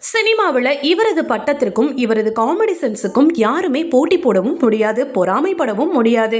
சினிமாவில் இவரது பட்டத்திற்கும் இவரது காமெடி சென்ஸுக்கும் யாருமே போட்டி போடவும் முடியாது, பொறாமைப்படவும் முடியாது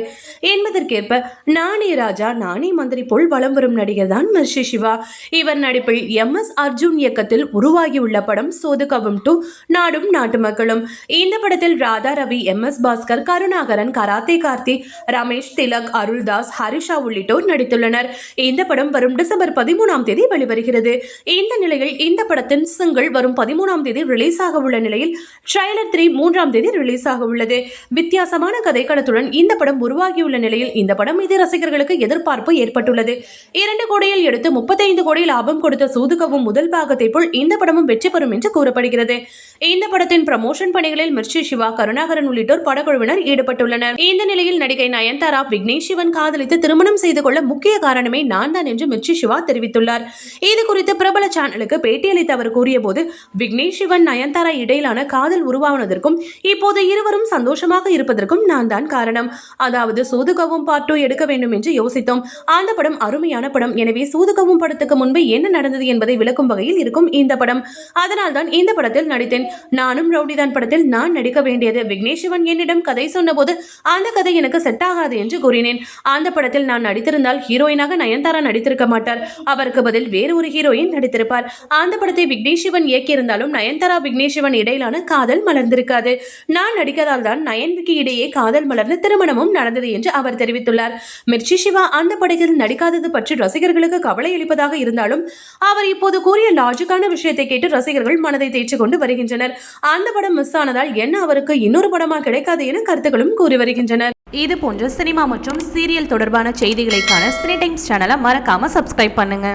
என்பதற்கேற்ப நானே ராஜா நானே மந்திரி போல் வலம் வரும் நடிகர் தான் மிர்ச்சி சிவா. இவர் நடிப்பில் MS அர்ஜுன் இயக்கத்தில் உருவாகியுள்ள படம் சோதுகவும் 2 நாடும் நாட்டு மக்களும். இந்த படத்தில் ராதா ரவி, MS பாஸ்கர், கருணாகரன், கராத்தே கார்த்தி, ரமேஷ், திலக், அருள்தாஸ், ஹரிஷா உள்ளிட்டோர் நடித்துள்ளனர். இந்த படம் வரும் டிசம்பர் 13ஆம் தேதி வெளிவருகிறது. இந்த நிலையில் இந்த படத்தின் சிங்கிள் வரும் 13ஆம் தேதி ரிலீஸ் ஆக உள்ள நிலையில் ட்ரைலர் 3 3ஆம் தேதி ரிலீஸ் ஆக உள்ளது. வித்தியாசமான கதைக்களத்துடன் இந்த படம் உருவாகியுள்ள நிலையில் இந்த படம் மீது ரசிகர்களுக்கு எதிர்பார்ப்பு ஏற்பட்டுள்ளது. 2 கோடியில் எடுத்து 35 கோடி லாபம் கொடுத்த சூதுகவும் முதல் பாகத்தை போல் இந்த படமும் வெற்றி பெறும் என்று கூறப்படுகிறது. இந்த படத்தின் ப்ரமோஷன் பணிகளில் மிர்ச்சி சிவா, கருணாகரன் உள்ளிட்டோர் படக்குழுவினர் ஈடுபட்டுள்ளனர். இந்த நிலையில் நடிகை நயன்தாரா விக்னேஷ் சிவன் காதலித்து திருமணம் செய்து கொள்ள முக்கிய காரணமே நான் தான் என்று மிர்ச்சி சிவா தெரிவித்துள்ளார். இது குறித்து பிரபல சேனலுக்கு பேட்டியளித்து அவர் கூறிய போது, விக்னேஷ் சிவன் நயன்தாரா இடையிலான காதல் உருவானதற்கும் இப்போது இருவரும் சந்தோஷமாக இருப்பதற்கும் நான் தான் காரணம். அதாவது சூதுகவும் பார்ட் 2 எடுக்க வேண்டும் என்று யோசித்தோம். அந்த படம் அருமையான படம். எனவே சூதுகவும் படத்துக்கு முன்பு என்ன நடந்தது என்பதை விளக்கும் வகையில் இருக்கும் இந்த படம். அதனால் தான் இந்த படத்தில் நடித்தேன். நானும் ரவுடிதான் படத்தில் நான் நடிக்க வேண்டியது. விக்னேஷ் சிவன் என்னிடம் கதை சொன்னபோது அந்த கதை எனக்கு செட் ஆகாது என்று கூறினேன். அந்த படத்தில் நான் நடித்திருந்தால் ஹீரோயினாக நயன்தாரா நடித்திருக்க மாட்டார். அவருக்கு பதில் வேறு ஒரு ஹீரோயின் நடித்திருப்பார். அந்த படத்தை விக்னேஷ் சிவன் இயக்கியிருந்தாலும் நயன்தாரா விக்னேஷ் சிவன் இடையிலான காதல் மலர்ந்திருக்காது. நான் நடிக்கதால் தான் நயன்விக்கு இடையே காதல் மலர்ந்து திருமணமும் நடந்தது என்று அவர் தெரிவித்துள்ளார். மிர்ச்சி சிவா அந்த படத்தில் நடிக்காதது பற்றி ரசிகர்களுக்கு கவலை அளிப்பதாக இருந்தாலும் அவர் இப்போது கூறிய லாஜிக்கான விஷயத்தை கேட்டு ரசிகர்கள் மனதை தேய்ச்சிக் கொண்டு வருகின்றனர். அந்த படம் மிஸ் ஆனதால் என்ன அவருக்கு இன்னொரு படமா கிடைக்காது என கருத்துக்களும் கூறி வருகின்றனர். இது போன்ற சினிமா மற்றும் சீரியல் தொடர்பான செய்திகளை காண சினி டைம்ஸ் சேனலை மறக்காம சப்ஸ்கிரைப் பண்ணுங்க.